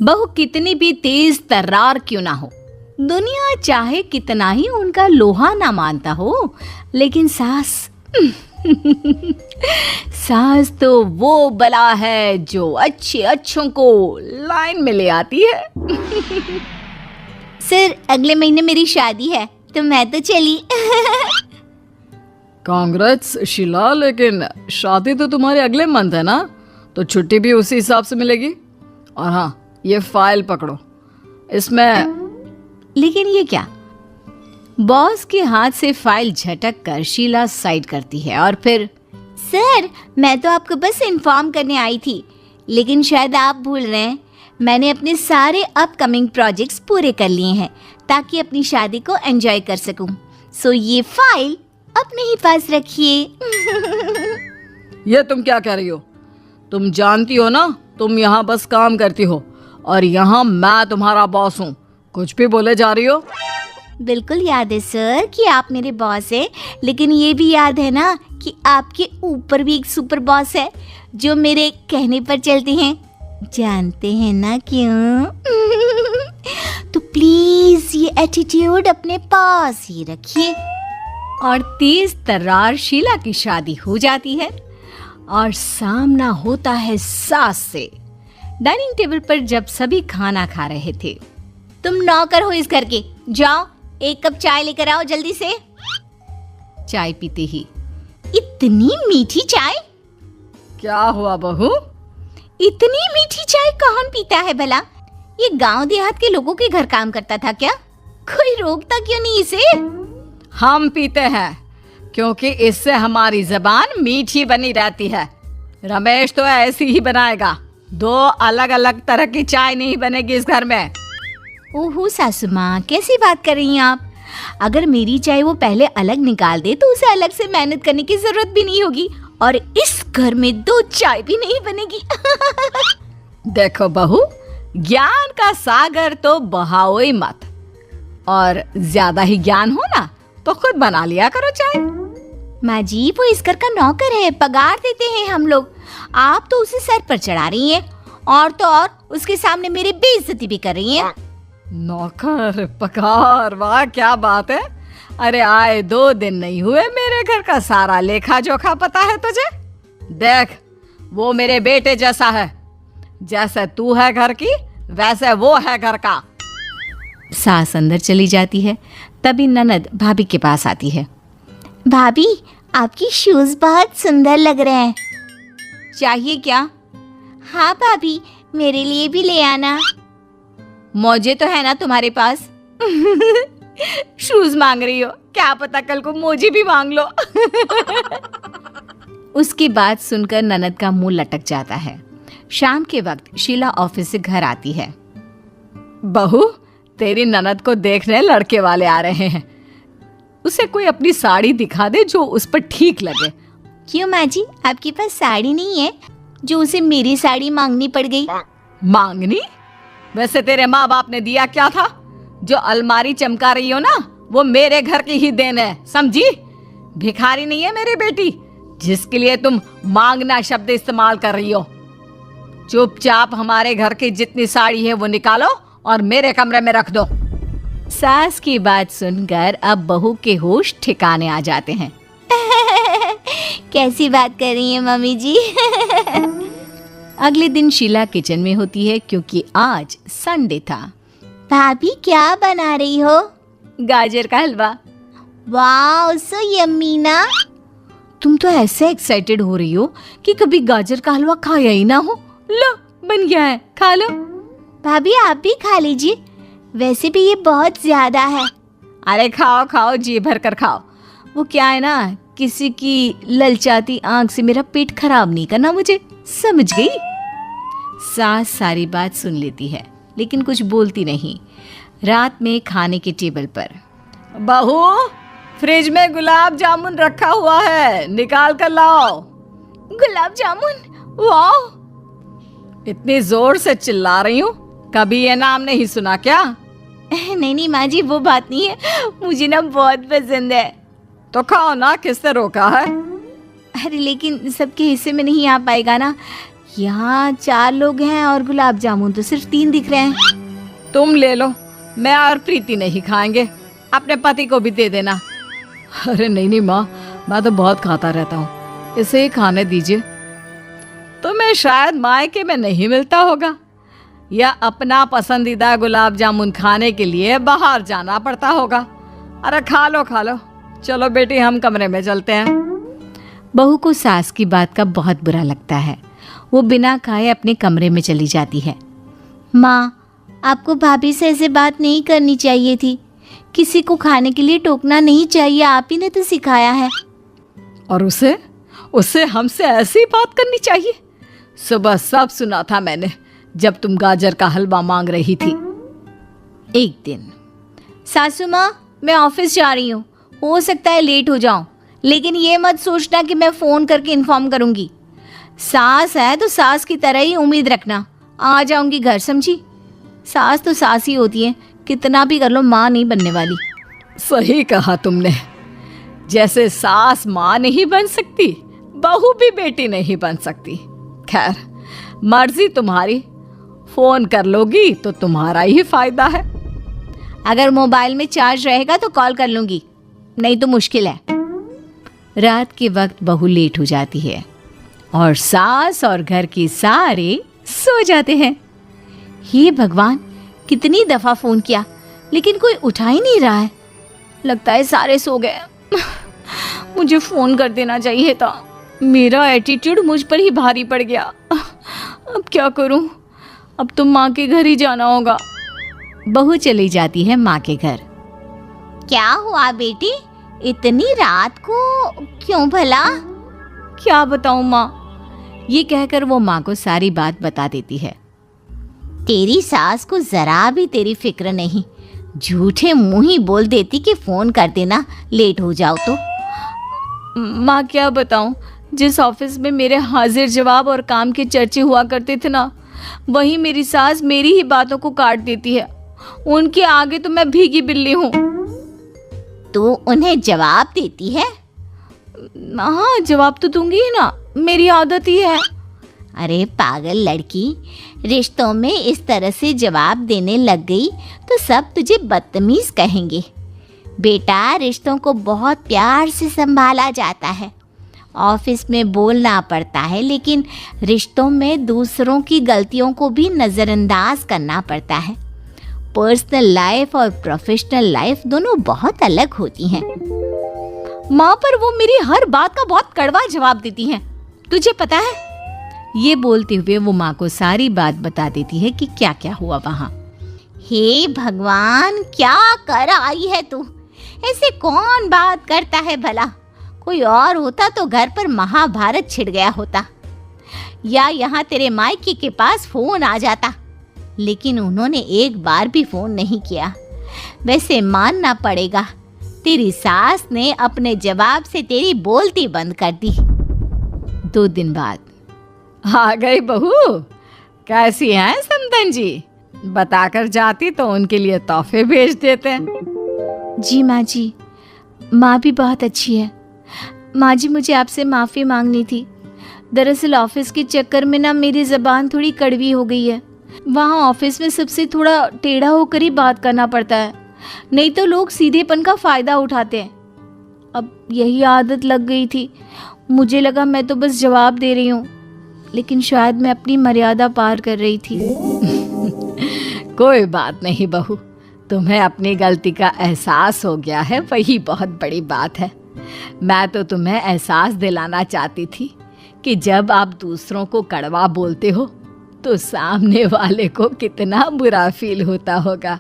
बहू कितनी भी तेज तर्रार क्यों ना हो, दुनिया चाहे कितना ही उनका लोहा ना मानता हो, लेकिन सास सास तो वो बला है जो अच्छे अच्छों को लाइन में ले आती है। सर अगले महीने मेरी शादी है तो मैं तो चली। कांग्रेट्स शीला, लेकिन शादी तो तुम्हारे अगले मंथ है ना, तो छुट्टी भी उसी हिसाब से मिलेगी। और हाँ, ये फाइल पकड़ो, इसमें। लेकिन ये क्या? बॉस के हाथ से फाइल झटक कर शीला साइड करती है और फिर, सर मैं तो आपको बस इन्फॉर्म करने आई थी, लेकिन शायद आप भूल रहे हैं मैंने अपने सारे अपकमिंग प्रोजेक्ट्स पूरे कर लिए हैं ताकि अपनी शादी को एंजॉय कर सकूं। सो ये फाइल अपने ही पास रखिए। ये तुम क्या कह रही हो? तुम जानती हो ना तुम यहाँ बस काम करती हो और यहाँ मैं तुम्हारा बॉस हूँ। कुछ भी बोले जा रही हो। बिल्कुल याद है सर कि आप मेरे बॉस हैं, लेकिन ये भी याद है ना कि आपके ऊपर भी एक सुपर बॉस है जो मेरे कहने पर चलते हैं। जानते हैं ना क्यों? तो प्लीज ये एटीट्यूड अपने पास ही रखिए। और तेज तर्रार शीला की शादी हो जाती है और सामना होता है सास से। डाइनिंग टेबल पर जब सभी खाना खा रहे थे, तुम नौकर हो इस घर के, जाओ एक कप चाय लेकर आओ जल्दी से। चाय पीते ही, इतनी मीठी चाय? क्या हुआ बहू? इतनी मीठी चाय कौन पीता है भला? ये गांव देहात के लोगों के घर काम करता था क्या? कोई रोकता क्यों नहीं इसे? हम पीते हैं क्योंकि इससे हमारी जबान मीठी बनी रहती है। रमेश तो ऐसी ही बनाएगा, 2 अलग अलग तरह की चाय नहीं बनेगी इस घर में। ओहो सासू माँ, कैसी बात कर रही हैं आप? अगर मेरी चाय वो पहले अलग निकाल दे तो उसे अलग से मेहनत करने की जरूरत भी नहीं होगी और इस घर में 2 चाय भी नहीं बनेगी। देखो बहू, ज्ञान का सागर तो बहाओ ही मत, और ज्यादा ही ज्ञान हो ना तो खुद बना लिया करो चाय। माँ जी, वो इस घर का नौकर है, पगार देते हैं हम लोग। आप तो उसे सर पर चढ़ा रही हैं और तो और उसके सामने मेरी बेइज्जती भी कर रही हैं। नौकर पगार, वाह क्या बात है। अरे आए 2 दिन नहीं हुए, मेरे घर का सारा लेखा जोखा पता है तुझे। देख, वो मेरे बेटे जैसा है, जैसे तू है घर की वैसे वो है घर का। सास अंदर चली जाती है, तभी ननद भाभी के पास आती है। भाभी, आपकी शूज बहुत सुंदर लग रहे हैं। चाहिए क्या? हाँ भाभी, मेरे लिए भी ले आना। मौजे तो है ना तुम्हारे पास? शूज मांग रही हो, क्या पता कल को मोजे भी मांग लो। उसकी बात सुनकर ननद का मुंह लटक जाता है। शाम के वक्त शीला ऑफिस से घर आती है। बहू, तेरी ननद को देखने लड़के वाले आ रहे हैं, उसे कोई अपनी साड़ी दिखा दे जो उस पर ठीक लगे। क्यों माँ जी, आपके पास साड़ी नहीं है जो उसे मेरी साड़ी मांगनी पड़ गई? मांगनी? वैसे तेरे माँ बाप ने दिया क्या था? जो अलमारी चमका रही हो ना, वो मेरे घर की ही देन है, समझी? भिखारी नहीं है मेरी बेटी जिसके लिए तुम मांगना शब्द इस्तेमाल कर रही हो। चुपचाप हमारे घर की जितनी साड़ी है वो निकालो और मेरे कमरे में रख दो। सास की बात सुनकर अब बहू के होश ठिकाने आ जाते हैं। कैसी बात कर रही हैं मम्मी जी? अगले दिन शीला किचन में होती है क्योंकि आज संडे था। भाभी, क्या बना रही हो? गाजर का हलवा। वाह, सो यम्मी ना। तुम तो ऐसे एक्साइटेड हो रही हो कि कभी गाजर का हलवा खाया ही ना हो। लो, बन गया है, खा लो। भाभी, आप भी खा लीजिए, वैसे भी ये बहुत ज्यादा है। अरे खाओ खाओ, जी भर कर खाओ। वो क्या है ना, किसी की ललचाती आंख से मेरा पेट खराब नहीं करना मुझे, समझ गई? सास सारी बात सुन लेती है लेकिन कुछ बोलती नहीं। रात में खाने के टेबल पर, बहू, फ्रिज में गुलाब जामुन रखा हुआ है, निकाल कर लाओ। गुलाब जामुन? वाह! इतनी जोर से चिल्ला रही हूँ, कभी ये नाम नहीं सुना क्या? नहीं माँ जी, वो बात नहीं है, मुझे ना बहुत पसंद है। तो खाओ ना, किसने रोका है? अरे लेकिन सबके हिस्से में नहीं आ पाएगा ना, यहाँ 4 लोग हैं और गुलाब जामुन तो सिर्फ 3 दिख रहे हैं। तुम ले लो, मैं और प्रीति नहीं खाएंगे, अपने पति को भी दे देना। अरे नहीं माँ, मैं तो बहुत खाता रहता हूँ, इसे ही खाने दीजिए। तुम्हें शायद मायके में नहीं मिलता होगा या अपना पसंदीदा गुलाब जामुन खाने के लिए बाहर जाना पड़ता होगा। अरे खा लो खा लो, चलो बेटी हम कमरे में चलते हैं। बहू को सास की बात का बहुत बुरा लगता है। वो बिना खाए अपने कमरे में चली जाती है। माँ, आपको भाभी से ऐसे बात नहीं करनी चाहिए थी। किसी को खाने के लिए टोकना नहीं चाहिए, आप ही ने तो सिखाया है। और उसे हमसे ऐसी बात करनी चाहिए? सुबह सब सुना था मैंने जब तुम गाजर का हलवा मांग रही थी। एक दिन, सासू माँ, मैं ऑफिस जा रही हूँ, हो सकता है लेट हो जाऊँ, लेकिन ये मत सोचना कि मैं फ़ोन करके इन्फॉर्म करूँगी। सास है तो सास की तरह ही उम्मीद रखना, आ जाऊँगी घर, समझी? सास तो सास ही होती है, कितना भी कर लो माँ नहीं बनने वाली। सही कहा तुमने, जैसे सास माँ नहीं बन सकती, बहू भी बेटी नहीं बन सकती। खैर, मर्जी तुम्हारी, फोन कर लोगी तो तुम्हारा ही फायदा है। अगर मोबाइल में चार्ज रहेगा तो कॉल कर लूँगी, नहीं तो मुश्किल है। रात के वक्त बहू लेट हो जाती है और सास और घर के सारे सो जाते हैं। हे भगवान, कितनी दफ़ा फ़ोन किया लेकिन कोई उठा ही नहीं रहा है। लगता है सारे सो गए। मुझे फ़ोन कर देना चाहिए था, मेरा एटीट्यूड मुझ पर ही भारी पड़ गया। अब क्या करूं? अब तो माँ के घर ही जाना होगा। बहू चली जाती है माँ के घर। क्या हुआ बेटी, इतनी रात को क्यों भला? क्या बताऊं माँ, ये कहकर वो माँ को सारी बात बता देती है। तेरी सास को जरा भी तेरी फिक्र नहीं, झूठे मुंह ही बोल देती कि फ़ोन कर देना लेट हो जाओ तो। माँ क्या बताऊं, जिस ऑफिस में मेरे हाजिर जवाब और काम के चर्चे हुआ करते थे ना, वहीं मेरी सास मेरी ही बातों को काट देती है। उनके आगे तो मैं भीगी बिल्ली हूँ। तो उन्हें जवाब देती है? हाँ, जवाब तो दूंगी ही ना, मेरी आदत ही है। अरे पागल लड़की, रिश्तों में इस तरह से जवाब देने लग गई तो सब तुझे बदतमीज कहेंगे। बेटा, रिश्तों को बहुत प्यार से संभाला जाता है। ऑफिस में बोलना पड़ता है, लेकिन रिश्तों में दूसरों की गलतियों को भी नज़रअंदाज करना पड़ता है। पर्सनल लाइफ और प्रोफेशनल लाइफ दोनों बहुत अलग होती हैं। माँ, पर वो मेरी हर बात का बहुत कड़वा जवाब देती हैं, तुझे पता है? ये बोलते हुए वो माँ को सारी बात बता देती है कि क्या क्या हुआ वहाँ। हे भगवान, क्या कर आई है तू? ऐसे कौन बात करता है भला? कोई और होता तो घर पर महाभारत छिड़ गया होता, या यहाँ तेरे मायके के पास फ़ोन आ जाता, लेकिन उन्होंने एक बार भी फ़ोन नहीं किया। वैसे मानना पड़ेगा, तेरी सास ने अपने जवाब से तेरी बोलती बंद कर दी। 2 दिन बाद, आ गई बहू, कैसी हैं समधन जी? बताकर जाती तो उनके लिए तोहफे भेज देते। जी माँ जी, माँ भी बहुत अच्छी है। माँ जी, मुझे आपसे माफ़ी मांगनी थी। दरअसल ऑफिस के चक्कर में ना मेरी ज़बान थोड़ी कड़वी हो गई है। वहाँ ऑफिस में सबसे थोड़ा टेढ़ा होकर ही बात करना पड़ता है, नहीं तो लोग सीधेपन का फ़ायदा उठाते हैं। अब यही आदत लग गई थी। मुझे लगा मैं तो बस जवाब दे रही हूँ, लेकिन शायद मैं अपनी मर्यादा पार कर रही थी। कोई बात नहीं बहू, तुम्हें अपनी गलती का एहसास हो गया है, वही बहुत बड़ी बात है। मैं तो तुम्हें एहसास दिलाना चाहती थी कि जब आप दूसरों को कड़वा बोलते हो तो सामने वाले को कितना बुरा फील होता होगा।